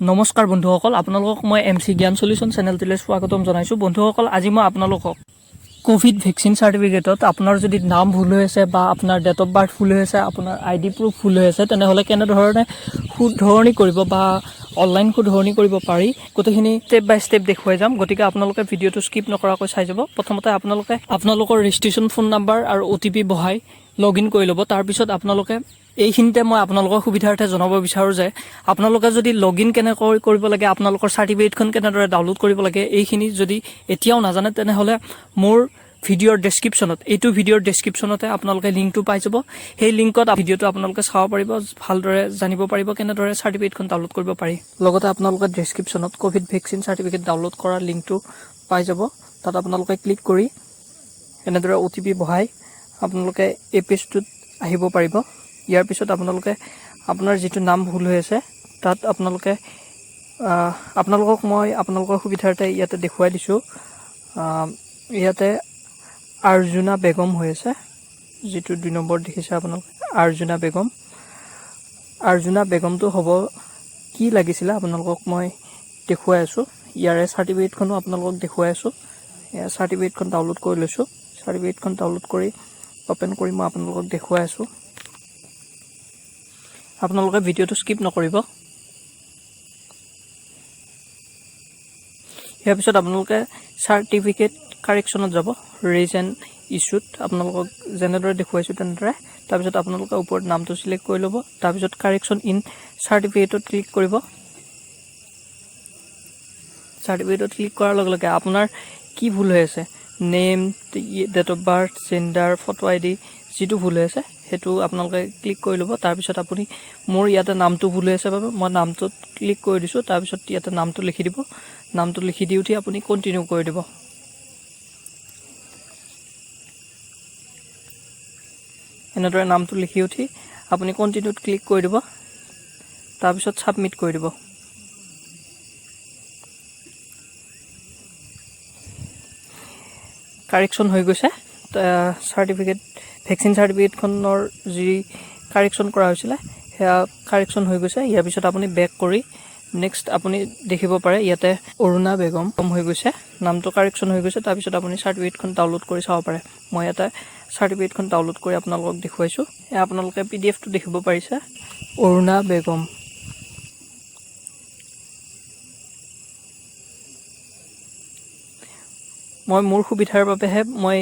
নমস্কাৰ বন্ধুসকল, আপোনালোকক মই MC জ্ঞান সলিউশন চেনেলটোলৈ স্বাগতম জনাইছোঁ। বন্ধুসকল, আজি মই আপোনালোকক কোভিড ভেকচিন সাৰ্টিফিকেটত আপোনাৰ যদি নাম ভুল হৈ আছে বা আপোনাৰ ডেট অফ বাৰ্থ ভুল হৈ আছে, আপোনাৰ ID প্ৰুফ ভুল হৈ আছে, তেনেহ'লে কেনেধৰণে শুধৰণি কৰিব বা অনলাইন শুধৰণি কৰিব পাৰি গোটেইখিনি ষ্টেপ বাই ষ্টেপ দেখুৱাই যাম। গতিকে আপোনালোকে ভিডিঅ'টো স্কিপ নকৰাকৈ চাই যাব। প্ৰথমতে আপোনালোকৰ ৰেজিষ্ট্ৰেশ্যন ফোন নাম্বাৰ আৰু OTP বহাই লগইন কৰি ল'ব। তাৰপিছত আপোনালোকে এইখিনিতে মই আপোনালোকৰ সুবিধাৰ্থে জনাব বিচাৰোঁ যে আপোনালোকে যদি লগইন কেনেকৈ কৰিব লাগে, আপোনালোকৰ চাৰ্টিফিকেটখন কেনেদৰে ডাউনলোড কৰিব লাগে, এইখিনি যদি এতিয়াও নাজানে তেনেহ'লে মোৰ ভিডিঅ'ৰ ডেছক্ৰিপশ্যনতে আপোনালোকে লিংকটো পাই যাব। সেই লিংকত ভিডিঅ'টো আপোনালোকে চাব পাৰিব, ভালদৰে জানিব পাৰিব কেনেদৰে চাৰ্টিফিকেটখন ডাউনলোড কৰিব পাৰি। লগতে আপোনালোকে ডেছক্ৰিপশ্যনত কোভিড ভেকচিন চাৰ্টিফিকেট ডাউনলোড কৰাৰ লিংকটো পাই যাব। তাত আপোনালোকে ক্লিক কৰি এনেদৰে OTP বহাই আপোনালোকে এই পেজটোত আহিব পাৰিব। ইয়াৰ পিছত আপোনালোকে আপোনাৰ যিটো নাম ভুল হৈ আছে তাত আপোনালোকক মই আপোনালোকৰ সুবিধাৰ্থে ইয়াতে দেখুৱাই দিছোঁ। ইয়াতে আৰ্জুনা বেগম হৈ আছে, যিটো 2 নম্বৰ দেখিছে আপোনালোকে, আৰ্জুনা বেগমটো হ'ব কি লাগিছিলে আপোনালোকক মই দেখুৱাই আছোঁ। ইয়াৰে চাৰ্টিফিকেটখনো আপোনালোকক দেখুৱাই আছোঁ। এয়া চাৰ্টিফিকেটখন ডাউনলোড কৰি লৈছোঁ। চাৰ্টিফিকেটখন ডাউনলোড কৰি অ'পেন কৰি মই আপোনালোকক দেখুৱাই আছোঁ। আপোনালোকে ভিডিঅ'টো স্কিপ নকৰিব। ইয়াৰ পিছত আপোনালোকে চাৰ্টিফিকেট কাৰেকশ্যনত যাব, ৰেজ এণ্ড ইছ্যুত আপোনালোকক যেনেদৰে দেখুৱাইছোঁ তেনেদৰে। তাৰপিছত আপোনালোকে ওপৰত নামটো চিলেক্ট কৰি ল'ব। তাৰপিছত কাৰেকশ্যন ইন চাৰ্টিফিকেটত ক্লিক কৰিব। চাৰ্টিফিকেটত ক্লিক কৰাৰ লগে লগে আপোনাৰ কি ভুল হৈ আছে, name, date of birth, gender, photo ID যিটো ভুল হৈ আছে সেইটো আপোনালোকে ক্লিক কৰি ল'ব। তাৰপিছত আপুনি মোৰ ইয়াতে নামটো ভুল হৈ আছে বাবে মই নামটোত ক্লিক কৰি দিছোঁ। তাৰপিছত ইয়াতে নামটো লিখি দিব। নামটো লিখি দি উঠি আপুনি কণ্টিনিউ কৰি দিব। এনেদৰে নামটো লিখি উঠি আপুনি কণ্টিনিউত ক্লিক কৰি দিব। তাৰপিছত ছাবমিট কৰি দিব। কাৰেকশ্যন হৈ গৈছে। ভেকচিন চাৰ্টিফিকেটখনৰ যি কাৰেকশ্যন কৰা হৈছিলে সেয়া কাৰেকশ্যন হৈ গৈছে। ইয়াৰ পিছত আপুনি বেক কৰি নেক্সট আপুনি দেখিব পাৰে ইয়াতে অৰুণা বেগম হৈ গৈছে, নামটো কাৰেকশ্যন হৈ গৈছে। তাৰপিছত আপুনি চাৰ্টিফিকেটখন ডাউনলোড কৰি চাব পাৰে। মই ইয়াতে চাৰ্টিফিকেটখন ডাউনলোড কৰি আপোনালোকক দেখুৱাইছোঁ। এয়া আপোনালোকে PDF-টো দেখিব পাৰিছে, অৰুণা বেগম। মই মোৰ সুবিধাৰ বাবেহে মই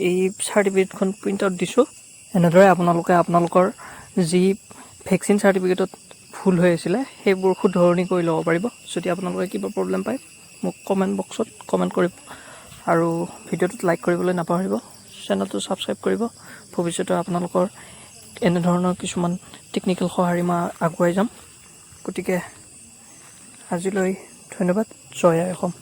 এই চাৰ্টিফিকেটখন প্ৰিণ্ট আউট দিছোঁ। এনেদৰে আপোনালোকে আপোনালোকৰ যি ভেকচিন চাৰ্টিফিকেটত ভুল হৈ আছিলে সেইবোৰ শুধৰণি কৰি ল'ব পাৰিব। যদি আপোনালোকে কিবা প্ৰব্লেম পায় মোক কমেণ্ট বক্সত কমেণ্ট কৰিব আৰু ভিডিঅ'টোত লাইক কৰিবলৈ নাপাহৰিব। চেনেলটো ছাবস্ক্ৰাইব কৰিব। ভৱিষ্যতে আপোনালোকৰ এনেধৰণৰ কিছুমান টেকনিকেল সঁহাৰি মই আগুৱাই যাম। গতিকে আজিলৈ ধন্যবাদ। জয় আই অসম।